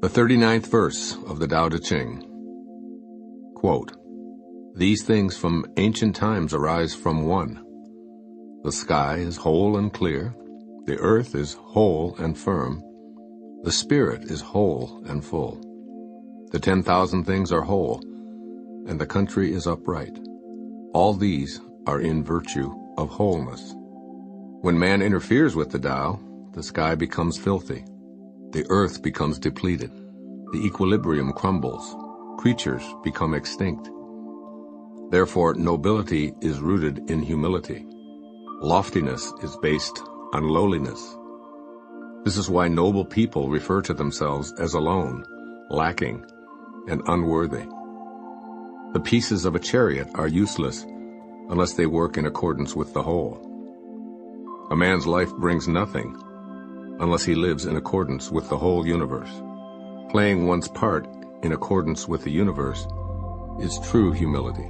The 39th verse of the Tao Te Ching. Quote, "These things from ancient times arise from one. The sky is whole and clear, the earth is whole and firm, the spirit is whole and full. The 10,000 things are whole, and the country is upright. All these are in virtue of wholeness." When man interferes with the Tao, the sky becomes filthy, the earth becomes depleted, the equilibrium crumbles, creatures become extinct. Therefore, nobility is rooted in humility. Loftiness is based on lowliness. This is why noble people refer to themselves as alone, lacking, and unworthy. The pieces of a chariot are useless unless they work in accordance with the whole. A man's life brings nothing unless he lives in accordance with the whole universe. Playing one's part in accordance with the universe is true humility.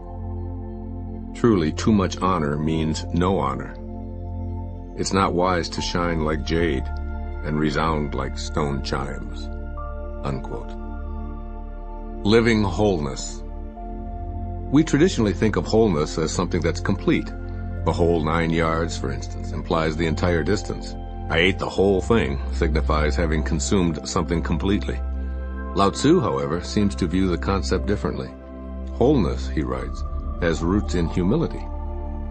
Truly, too much honor means no honor. It's not wise to shine like jade and resound like stone chimes. Unquote. Living wholeness. We traditionally think of wholeness as something that's complete. The whole 9 yards, for instance, implies the entire distance. "I ate the whole thing" signifies having consumed something completely. Lao Tzu, however, seems to view the concept differently. Wholeness, he writes, has roots in humility.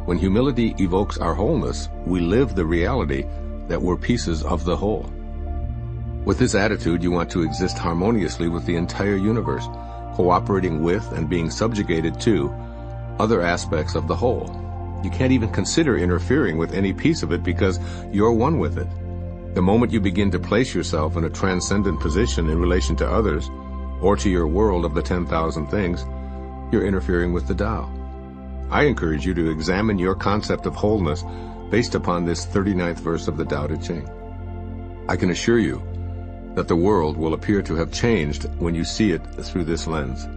When humility evokes our wholeness, we live the reality that we're pieces of the whole. With this attitude, you want to exist harmoniously with the entire universe, cooperating with and being subjugated to other aspects of the whole. You can't even consider interfering with any piece of it because you're one with it. The moment you begin to place yourself in a transcendent position in relation to others, or to your world of the 10,000 things, you're interfering with the Tao. I encourage you to examine your concept of wholeness based upon this 39th verse of the Tao Te Ching. I can assure you that the world will appear to have changed when you see it through this lens.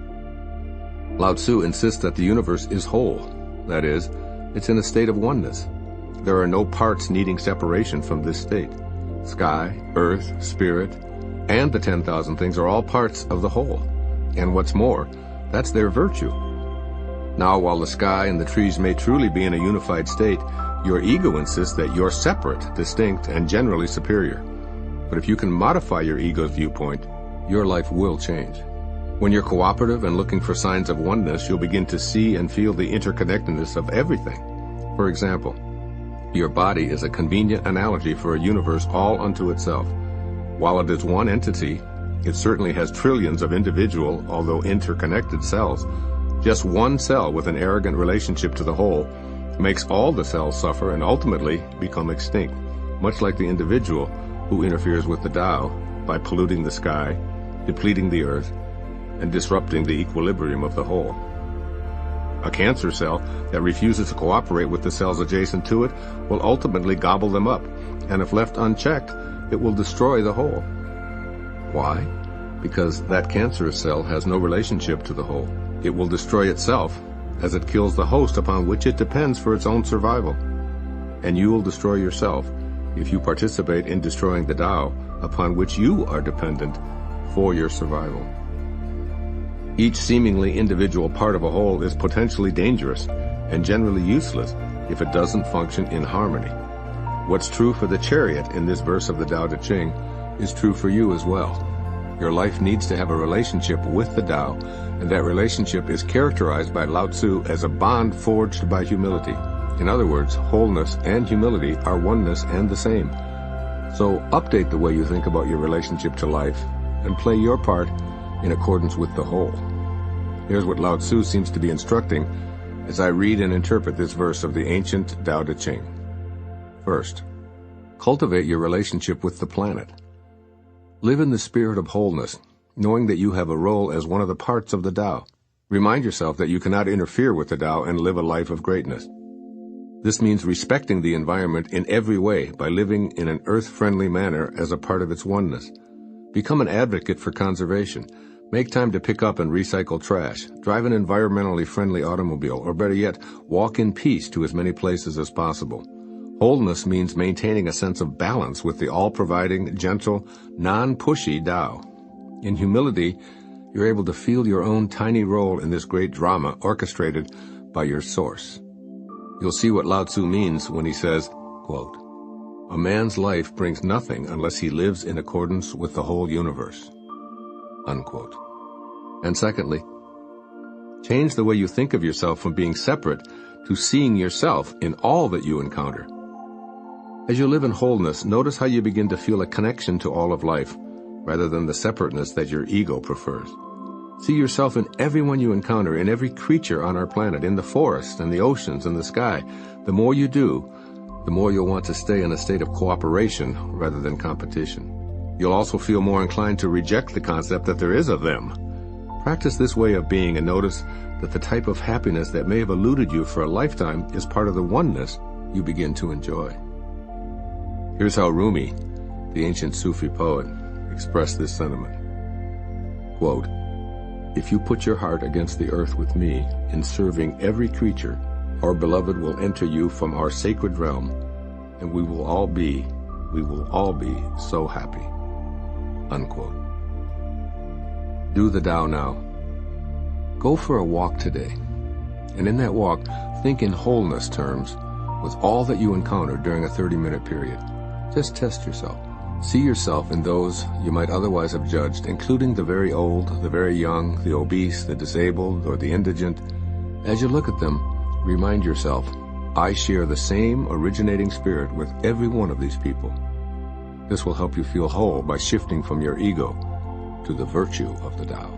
Lao Tzu insists that the universe is whole. That is, it's in a state of oneness. There are no parts needing separation from this state. Sky, earth, spirit, and the 10,000 things are all parts of the whole. And what's more, that's their virtue. Now, while the sky and the trees may truly be in a unified state, your ego insists that you're separate, distinct, and generally superior. But if you can modify your ego's viewpoint, your life will change. When you're cooperative and looking for signs of oneness, you'll begin to see and feel the interconnectedness of everything. For example, your body is a convenient analogy for a universe all unto itself. While it is one entity, it certainly has trillions of individual, although interconnected cells. Just one cell with an arrogant relationship to the whole makes all the cells suffer and ultimately become extinct, much like the individual who interferes with the Tao by polluting the sky, depleting the earth, and disrupting the equilibrium of the whole. A cancer cell that refuses to cooperate with the cells adjacent to it will ultimately gobble them up, and if left unchecked, it will destroy the whole. Why? Because that cancerous cell has no relationship to the whole. It will destroy itself as it kills the host upon which it depends for its own survival. And you will destroy yourself if you participate in destroying the Tao upon which you are dependent for your survival. Each seemingly individual part of a whole is potentially dangerous and generally useless if it doesn't function in harmony. What's true for the chariot in this verse of the Tao Te Ching is true for you as well. Your life needs to have a relationship with the Tao, and that relationship is characterized by Lao Tzu as a bond forged by humility. In other words, wholeness and humility are oneness and the same. So update the way you think about your relationship to life and play your part in accordance with the whole. Here's what Lao Tzu seems to be instructing as I read and interpret this verse of the ancient Tao Te Ching. First, cultivate your relationship with the planet. Live in the spirit of wholeness, knowing that you have a role as one of the parts of the Tao. Remind yourself that you cannot interfere with the Tao and live a life of greatness. This means respecting the environment in every way by living in an earth-friendly manner as a part of its oneness. Become an advocate for conservation. Make time to pick up and recycle trash. Drive an environmentally friendly automobile, or better yet, walk in peace to as many places as possible. Wholeness means maintaining a sense of balance with the all-providing, gentle, non-pushy Tao. In humility, you're able to feel your own tiny role in this great drama orchestrated by your source. You'll see what Lao Tzu means when he says, quote, "A man's life brings nothing unless he lives in accordance with the whole universe." Unquote. And secondly, change the way you think of yourself from being separate to seeing yourself in all that you encounter. As you live in wholeness, notice how you begin to feel a connection to all of life, rather than the separateness that your ego prefers. See yourself in everyone you encounter, in every creature on our planet, in the forest and the oceans and the sky. The more you do, the more you'll want to stay in a state of cooperation rather than competition. You'll also feel more inclined to reject the concept that there is a them. Practice this way of being and notice that the type of happiness that may have eluded you for a lifetime is part of the oneness you begin to enjoy. Here's how Rumi, the ancient Sufi poet, expressed this sentiment. Quote, "If you put your heart against the earth with me in serving every creature, our beloved will enter you from our sacred realm, and we will all be so happy." Unquote. Do the Tao now. Go for a walk today, and in that walk, think in wholeness terms with all that you encounter during a 30-minute period. Just test yourself. See yourself in those you might otherwise have judged, including the very old, the very young, the obese, the disabled, or the indigent. As you look at them, remind yourself, I share the same originating spirit with every one of these people. This will help you feel whole by shifting from your ego to the virtue of the Tao.